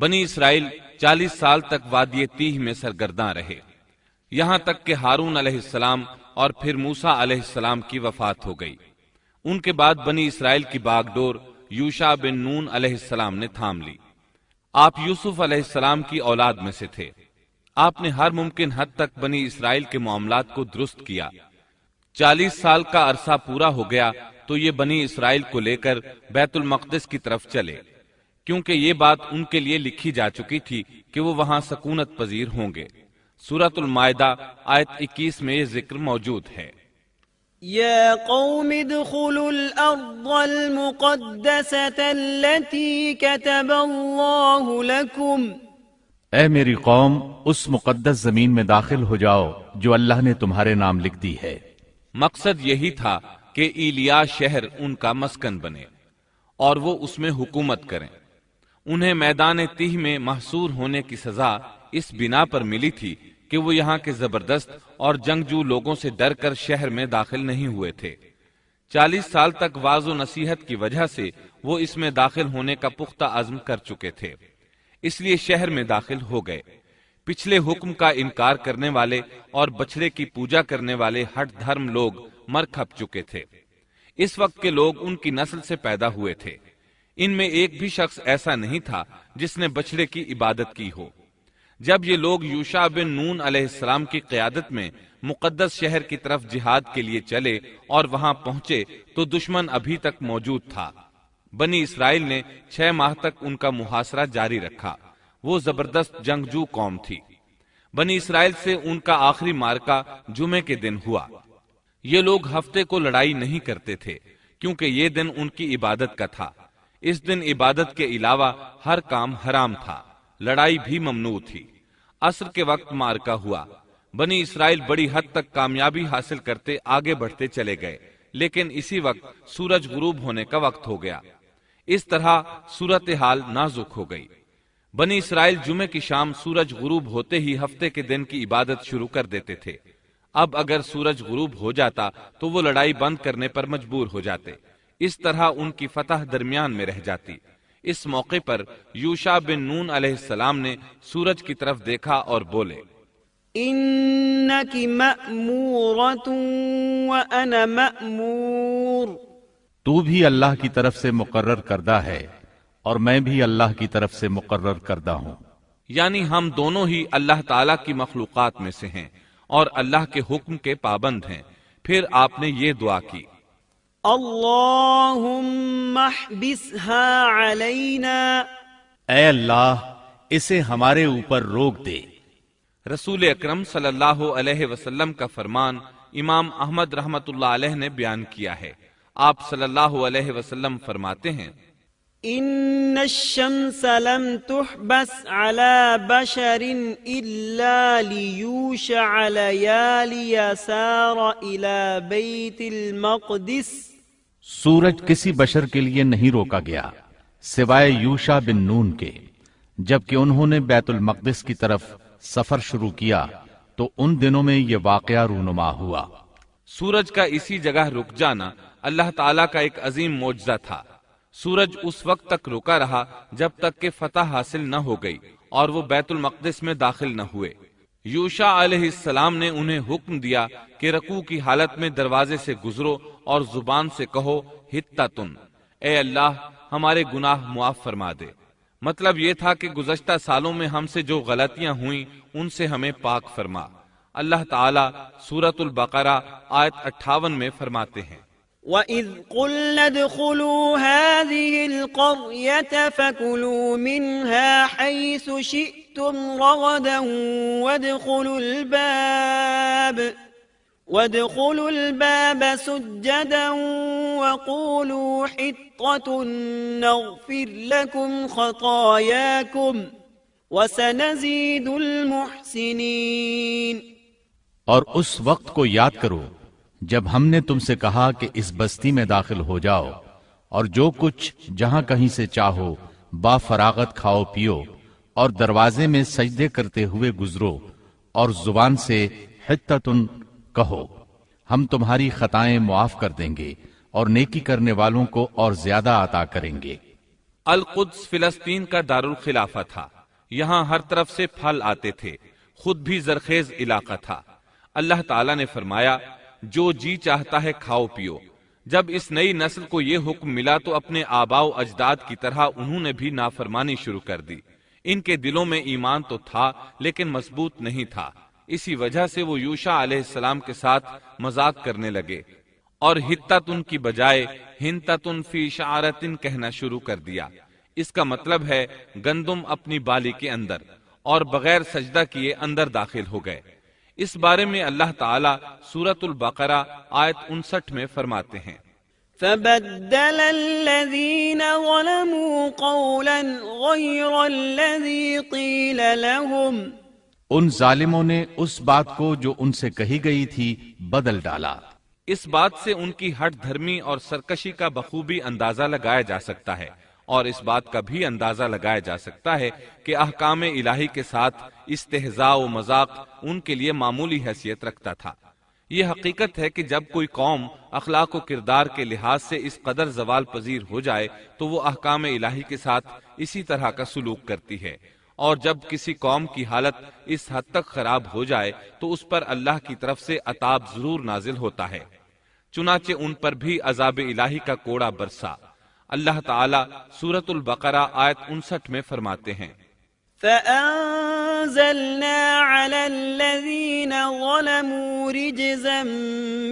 بنی اسرائیل 40 سال تک وادی تیہ میں سرگرداں رہے، یہاں تک کہ ہارون علیہ السلام اور پھر موسیٰ علیہ السلام کی وفات ہو گئی۔ ان کے بعد بنی اسرائیل کی باغ ڈور یوشع بن نون علیہ السلام نے تھام لی۔ آپ یوسف علیہ السلام کی اولاد میں سے تھے۔ آپ نے ہر ممکن حد تک بنی اسرائیل کے معاملات کو درست کیا۔ 40 سال کا عرصہ پورا ہو گیا تو یہ بنی اسرائیل کو لے کر بیت المقدس کی طرف چلے، کیونکہ یہ بات ان کے لیے لکھی جا چکی تھی کہ وہ وہاں سکونت پذیر ہوں گے۔ سورۃ المائدہ آیت 21 میں یہ ذکر موجود ہے۔ يا قوم ادخلوا الأرض المقدسة التي كتب الله لكم۔ اے میری قوم، اس مقدس زمین میں داخل ہو جاؤ جو اللہ نے تمہارے نام لکھ دی ہے۔ مقصد یہی تھا کہ ایلیا شہر ان کا مسکن بنے اور وہ اس میں حکومت کریں۔ انہیں میدان تیہ میں محصور ہونے کی سزا اس بنا پر ملی تھی کہ وہ یہاں کے زبردست اور جنگجو لوگوں سے ڈر کر شہر میں داخل نہیں ہوئے تھے۔ 40 سال تک واعظ و نصیحت کی وجہ سے وہ اس میں داخل ہونے کا پختہ عزم کر چکے تھے، اس لیے شہر میں داخل ہو گئے۔ پچھلے حکم کا انکار کرنے والے اور بچڑے کی پوجا کرنے والے ہٹ دھرم لوگ مر کھپ چکے تھے۔ اس وقت کے لوگ ان کی نسل سے پیدا ہوئے تھے۔ ان میں ایک بھی شخص ایسا نہیں تھا جس نے بچڑے کی عبادت کی ہو۔ جب یہ لوگ یوشع بن نون علیہ السلام کی قیادت میں مقدس شہر کی طرف جہاد کے لیے چلے اور وہاں پہنچے تو دشمن ابھی تک موجود تھا۔ بنی اسرائیل نے 6 ماہ تک ان کا محاصرہ جاری رکھا۔ وہ زبردست جنگجو قوم تھی۔ بنی اسرائیل سے ان کا آخری معرکہ جمعے کے دن ہوا۔ یہ لوگ ہفتے کو لڑائی نہیں کرتے تھے کیونکہ یہ دن ان کی عبادت کا تھا۔ اس دن عبادت کے علاوہ ہر کام حرام تھا، لڑائی بھی ممنوع تھی۔ عصر کے وقت معرکہ ہوا۔ بنی اسرائیل بڑی حد تک کامیابی حاصل کرتے آگے بڑھتے چلے گئے، لیکن اسی وقت سورج غروب ہونے کا وقت ہو گیا۔ اس طرح صورتحال نازک ہو گئی۔ بنی اسرائیل جمعے کی شام سورج غروب ہوتے ہی ہفتے کے دن کی عبادت شروع کر دیتے تھے۔ اب اگر سورج غروب ہو جاتا تو وہ لڑائی بند کرنے پر مجبور ہو جاتے، اس طرح ان کی فتح درمیان میں رہ جاتی۔ اس موقع پر یوشع بن نون علیہ السلام نے سورج کی طرف دیکھا اور بولے، إنك مأمورة وأنا مأمور۔ تو بھی اللہ کی طرف سے مقرر کردہ ہے اور میں بھی اللہ کی طرف سے مقرر کردہ ہوں۔ یعنی ہم دونوں ہی اللہ تعالیٰ کی مخلوقات میں سے ہیں اور اللہ کے حکم کے پابند ہیں۔ پھر آپ نے یہ دعا کی، اللہم احبسها علینا۔ اے اللہ، اسے ہمارے اوپر روک دے۔ رسول اکرم صلی اللہ علیہ وسلم کا فرمان امام احمد رحمت اللہ علیہ نے بیان کیا ہے۔ آپ صلی اللہ علیہ وسلم فرماتے ہیں، ان الشمس لم تحبس على بشر الا ليوشع ليالي سار الى بیت المقدس۔ سورج کسی بشر کے لیے نہیں روکا گیا سوائے یوشع بن نون کے۔ جبکہ انہوں نے بیت المقدس کی طرف سفر شروع کیا تو ان دنوں میں یہ واقعہ رونما ہوا۔ سورج کا اسی جگہ رک جانا اللہ تعالیٰ کا ایک عظیم معجزہ تھا۔ سورج اس وقت تک رکا رہا جب تک کہ فتح حاصل نہ ہو گئی اور وہ بیت المقدس میں داخل نہ ہوئے۔ یوشع علیہ السلام نے انہیں حکم دیا کہ رکوع کی حالت میں دروازے سے گزرو اور زبان سے کہو حتتن، اے اللہ ہمارے گناہ معاف فرما دے۔ مطلب یہ تھا کہ گزشتہ سالوں میں ہم سے جو غلطیاں ہوئیں ان سے ہمیں پاک فرما۔ اللہ تعالیٰ سورۃ البقرہ آیت 58 میں فرماتے ہیں، وَإِذْ قُلْنَا ادْخُلُوا هَٰذِهِ الْقَرْيَةَ فَكُلُوا مِنْهَا حَيْثُ شِئْتُمْ رَغَدًا وَادْخُلُوا الْبَابَ سُجَّدًا وَقُولُوا حِطَّةٌ نَغْفِرْ لَكُمْ خَطَايَاكُمْ وَسَنَزِيدُ الْمُحْسِنِينَ۔ اور اس وقت کو یاد کرو جب ہم نے تم سے کہا کہ اس بستی میں داخل ہو جاؤ اور جو کچھ جہاں کہیں سے چاہو با فراغت کھاؤ پیو اور دروازے میں سجدے کرتے ہوئے گزرو اور زبان سے حتتن کہو، ہم تمہاری خطائیں معاف کر دیں گے اور نیکی کرنے والوں کو اور زیادہ عطا کریں گے۔ القدس فلسطین کا دارالخلافہ تھا، یہاں ہر طرف سے پھل آتے تھے، خود بھی زرخیز علاقہ تھا۔ اللہ تعالیٰ نے فرمایا جو جی چاہتا ہے کھاؤ پیو۔ جب اس نئی نسل کو یہ حکم ملا تو اپنے آباء و اجداد کی طرح انہوں نے بھی نافرمانی شروع کر دی۔ ان کے دلوں میں ایمان تو تھا لیکن مضبوط نہیں تھا، اسی وجہ سے وہ یوشع علیہ السلام کے ساتھ مذاق کرنے لگے اور ہتتن کی بجائے ہنتتن فی شعرتن کہنا شروع کر دیا۔ اس کا مطلب ہے گندم اپنی بالی کے اندر، اور بغیر سجدہ کیے اندر داخل ہو گئے۔ اس بارے میں اللہ تعالیٰ سورۃ البقرہ آیت 59 میں فرماتے ہیں فبدل الذين ظلموا قولا غير الذي قيل لهم، ان ظالموں نے اس بات کو جو ان سے کہی گئی تھی بدل ڈالا۔ اس بات سے ان کی ہٹ دھرمی اور سرکشی کا بخوبی اندازہ لگایا جا سکتا ہے، اور اس بات کا بھی اندازہ لگایا جا سکتا ہے کہ احکام الہی کے ساتھ استہزاء و مذاق ان کے لیے معمولی حیثیت رکھتا تھا۔ یہ حقیقت ہے کہ جب کوئی قوم اخلاق و کردار کے لحاظ سے اس قدر زوال پذیر ہو جائے تو وہ احکام الہی کے ساتھ اسی طرح کا سلوک کرتی ہے، اور جب کسی قوم کی حالت اس حد تک خراب ہو جائے تو اس پر اللہ کی طرف سے عذاب ضرور نازل ہوتا ہے۔ چنانچہ ان پر بھی عذاب الہی کا کوڑا برسا۔ اللہ تعالیٰ سورۃ البقرہ آیت 59 میں فرماتے ہیں فَأَنزَلْنَا عَلَى الَّذِينَ ظَلَمُوا رِجْزًا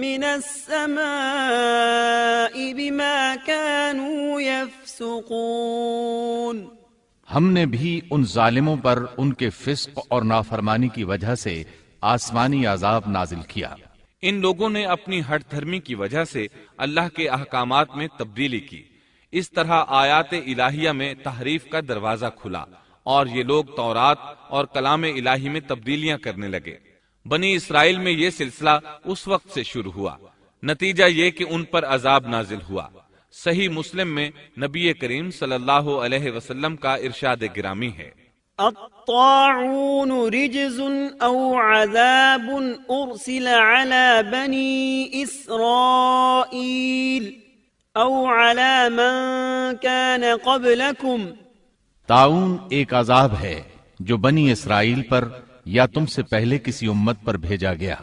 مِّنَ السَّمَاءِ بِمَا كَانُوا يَفْسُقُونَ، ہم نے بھی ان ظالموں پر ان کے فسق اور نافرمانی کی وجہ سے آسمانی عذاب نازل کیا۔ ان لوگوں نے اپنی ہٹ دھرمی کی وجہ سے اللہ کے احکامات میں تبدیلی کی، اس طرح آیات الہیہ میں تحریف کا دروازہ کھلا، اور یہ لوگ تورات اور کلام الہی میں تبدیلیاں کرنے لگے۔ بنی اسرائیل میں یہ سلسلہ اس وقت سے شروع ہوا، نتیجہ یہ کہ ان پر عذاب نازل ہوا۔ صحیح مسلم میں نبی کریم صلی اللہ علیہ وسلم کا ارشاد گرامی ہے الطاعون رجز او عذاب ارسل على بني اسرائیل او على من كان قبلكم، طاعون ایک عذاب ہے جو بنی اسرائیل پر یا تم سے پہلے کسی امت پر بھیجا گیا۔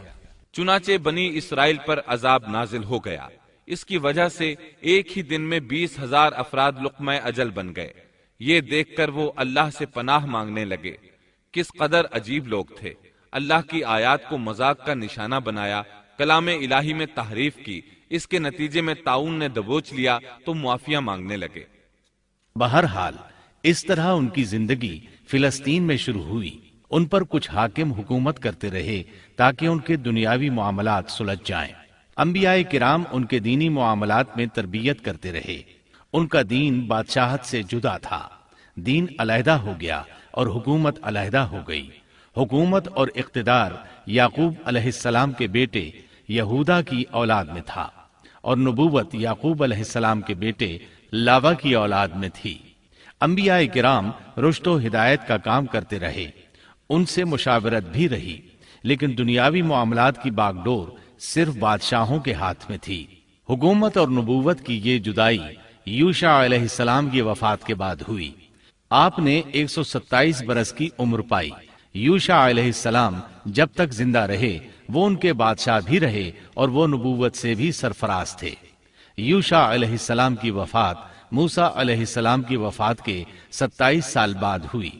چنانچہ بنی اسرائیل پر عذاب نازل ہو گیا، اس کی وجہ سے ایک ہی دن میں 20,000 افراد لقمہ اجل بن گئے۔ یہ دیکھ کر وہ اللہ سے پناہ مانگنے لگے۔ کس قدر عجیب لوگ تھے، اللہ کی آیات کو مذاق کا نشانہ بنایا، کلام الہی میں تحریف کی، اس کے نتیجے میں طاعون نے دبوچ لیا تو معافیہ مانگنے لگے۔ بہرحال اس طرح ان کی زندگی فلسطین میں شروع ہوئی۔ ان پر کچھ حاکم حکومت کرتے رہے تاکہ ان کے دنیاوی معاملات سلجھ جائیں۔ انبیاء کرام ان کے دینی معاملات میں تربیت کرتے رہے۔ ان کا دین بادشاہت سے جدا تھا، دین علیحدہ ہو گیا اور حکومت علیحدہ ہو گئی۔ حکومت اور اقتدار یعقوب علیہ السلام کے بیٹے یہودا کی اولاد میں تھا، اور نبوت یعقوب علیہ السلام کے بیٹے لاوا کی اولاد میں تھی۔ انبیاء کرام رشد و ہدایت کا کام کرتے رہے، ان سے مشاورت بھی رہی، لیکن دنیاوی معاملات کی باغ ڈور صرف بادشاہوں کے ہاتھ میں تھی۔ حکومت اور نبوت کی یہ جدائی یوشع علیہ السلام کی وفات کے بعد ہوئی۔ آپ نے 127 برس کی عمر پائی۔ یوشع علیہ السلام جب تک زندہ رہے وہ ان کے بادشاہ بھی رہے اور وہ نبوت سے بھی سرفراز تھے۔ یوشع علیہ السلام کی وفات موسیٰ علیہ السلام کی وفات کے 27 سال بعد ہوئی۔